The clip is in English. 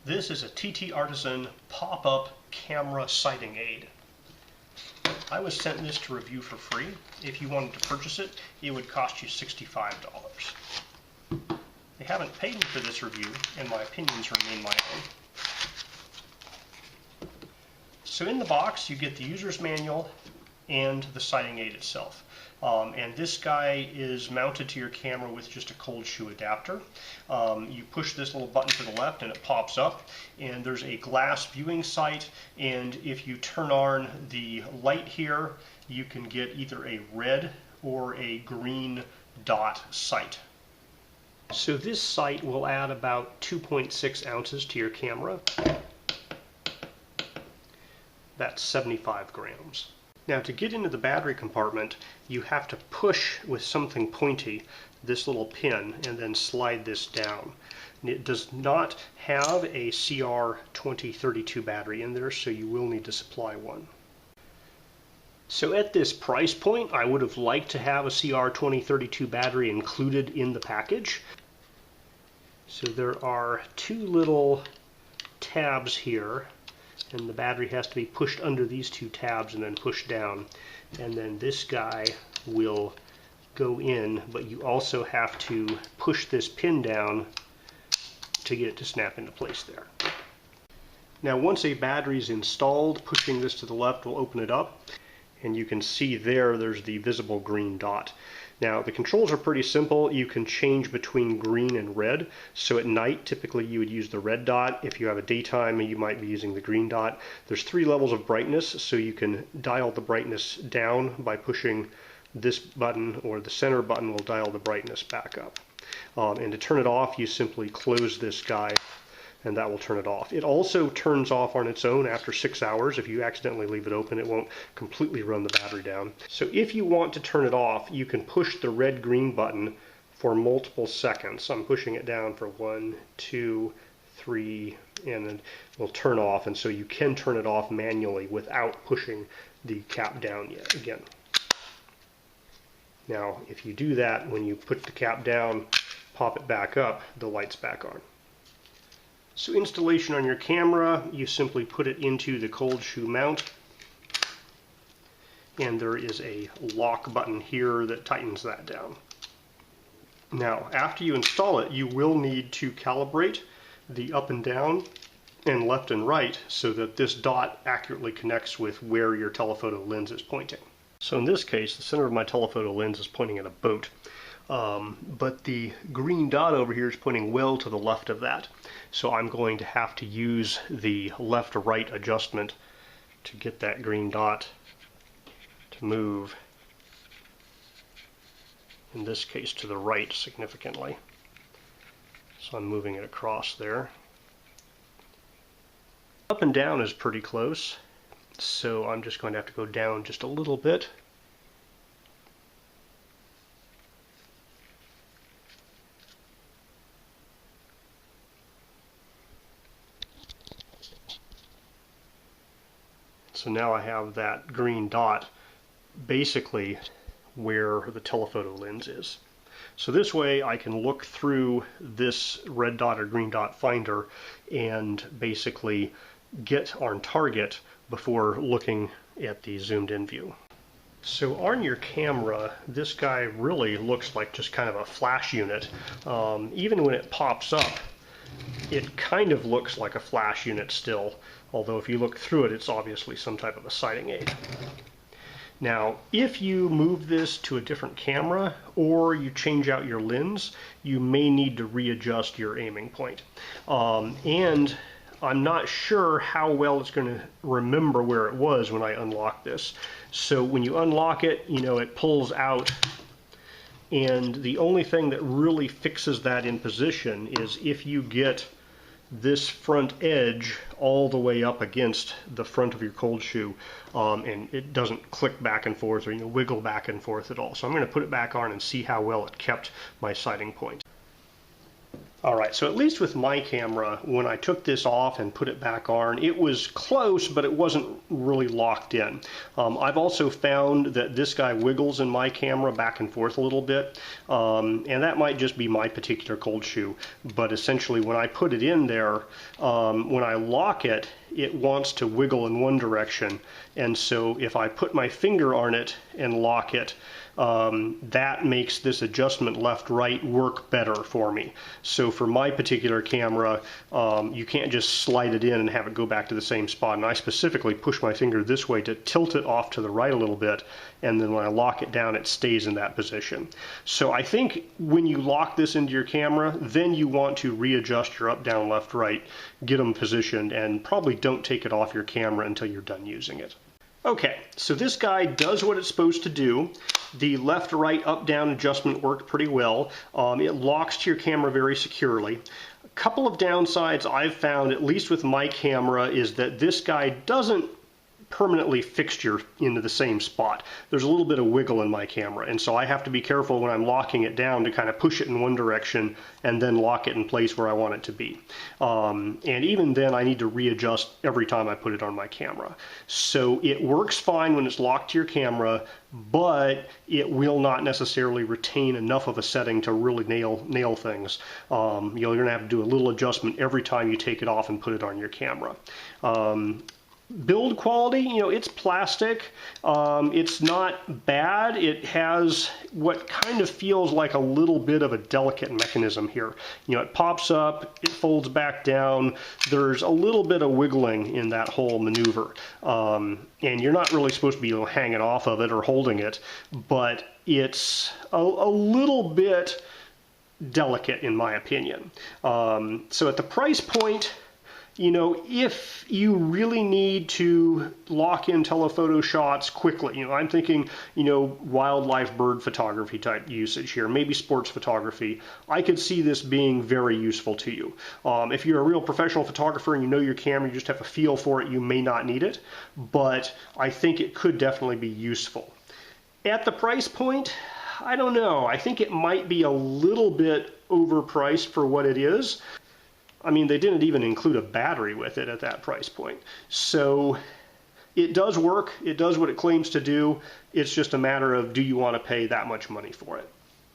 This is a TTArtisan pop-up camera sighting aid. I was sent this to review for free. If you wanted to purchase it, it would cost you $65. They haven't paid me for this review, and my opinions remain my own. So in the box, you get the user's manual and the sighting aid itself. And this guy is mounted to your camera with just a cold shoe adapter. You push this little button to the left and it pops up, and there's a glass viewing sight, and if you turn on the light here, you can get either a red or a green dot sight. So this sight will add about 2.6 ounces to your camera. That's 75 grams. Now, to get into the battery compartment, you have to push with something pointy this little pin and then slide this down. And it does not have a CR2032 battery in there, so you will need to supply one. So at this price point, I would have liked to have a CR2032 battery included in the package. So there are two little tabs here, and the battery has to be pushed under these two tabs and then pushed down, and then this guy will go in, but you also have to push this pin down to get it to snap into place there. Now once a battery is installed, pushing this to the left will open it up, and you can see there's the visible green dot. Now the controls are pretty simple. You can change between green and red. So at night, typically you would use the red dot. If you have a daytime, you might be using the green dot. There's 3 levels of brightness, so you can dial the brightness down by pushing this button, or the center button will dial the brightness back up. And to turn it off, you simply close this guy, and that will turn it off. It also turns off on its own after 6 hours. If you accidentally leave it open, it won't completely run the battery down. So if you want to turn it off, you can push the red-green button for multiple seconds. I'm pushing it down for 1, 2, 3, and then it will turn off. And so you can turn it off manually without pushing the cap down yet again. Now, if you do that, when you put the cap down, pop it back up, the light's back on. So installation on your camera, you simply put it into the cold shoe mount, and there is a lock button here that tightens that down. Now, after you install it, you will need to calibrate the up and down and left and right so that this dot accurately connects with where your telephoto lens is pointing. So in this case, the center of my telephoto lens is pointing at a boat. But the green dot over here is pointing well to the left of that. So I'm going to have to use the left-right adjustment to get that green dot to move, in this case to the right significantly. So I'm moving it across there. Up and down is pretty close, so I'm just going to have to go down just a little bit. So now I have that green dot basically where the telephoto lens is. So this way I can look through this red dot or green dot finder and basically get on target before looking at the zoomed in view. So on your camera, this guy really looks like just kind of a flash unit. Even when it pops up, it kind of looks like a flash unit still, although if you look through it, it's obviously some type of a sighting aid. Now, if you move this to a different camera or you change out your lens, you may need to readjust your aiming point. And I'm not sure how well it's going to remember where it was when I unlock this. So when you unlock it, it pulls out, and the only thing that really fixes that in position is if you get this front edge all the way up against the front of your cold shoe, and it doesn't click back and forth or wiggle back and forth at all. So I'm going to put it back on and see how well it kept my sighting point. All right, so at least with my camera, when I took this off and put it back on, it was close, but it wasn't really locked in. I've also found that this guy wiggles in my camera back and forth a little bit, and that might just be my particular cold shoe. But essentially, when I put it in there, when I lock it, it wants to wiggle in one direction. And so if I put my finger on it and lock it, that makes this adjustment left-right work better for me. So for my particular camera, you can't just slide it in and have it go back to the same spot. And I specifically push my finger this way to tilt it off to the right a little bit, and then when I lock it down, it stays in that position. So I think when you lock this into your camera, then you want to readjust your up, down, left, right, get them positioned, and probably don't take it off your camera until you're done using it. Okay, so this guy does what it's supposed to do. The left, right, up, down adjustment worked pretty well. It locks to your camera very securely. A couple of downsides I've found, at least with my camera, is that this guy doesn't permanently fixture into the same spot. There's a little bit of wiggle in my camera, and so I have to be careful when I'm locking it down to kind of push it in one direction and then lock it in place where I want it to be. And even then I need to readjust every time I put it on my camera. So it works fine when it's locked to your camera, but it will not necessarily retain enough of a setting to really nail things. You're going to have to do a little adjustment every time you take it off and put it on your camera. Build quality, it's plastic. It's not bad. It has what kind of feels like a little bit of a delicate mechanism here. It pops up, it folds back down. There's a little bit of wiggling in that whole maneuver. And you're not really supposed to be hanging off of it or holding it, but it's a little bit delicate in my opinion. So at the price point, if you really need to lock in telephoto shots quickly, I'm thinking, wildlife bird photography type usage here, maybe sports photography, I could see this being very useful to you. If you're a real professional photographer and you know your camera, you just have a feel for it, you may not need it, but I think it could definitely be useful. At the price point, I don't know. I think it might be a little bit overpriced for what it is. I mean, they didn't even include a battery with it at that price point. So it does work. It does what it claims to do. It's just a matter of, do you want to pay that much money for it?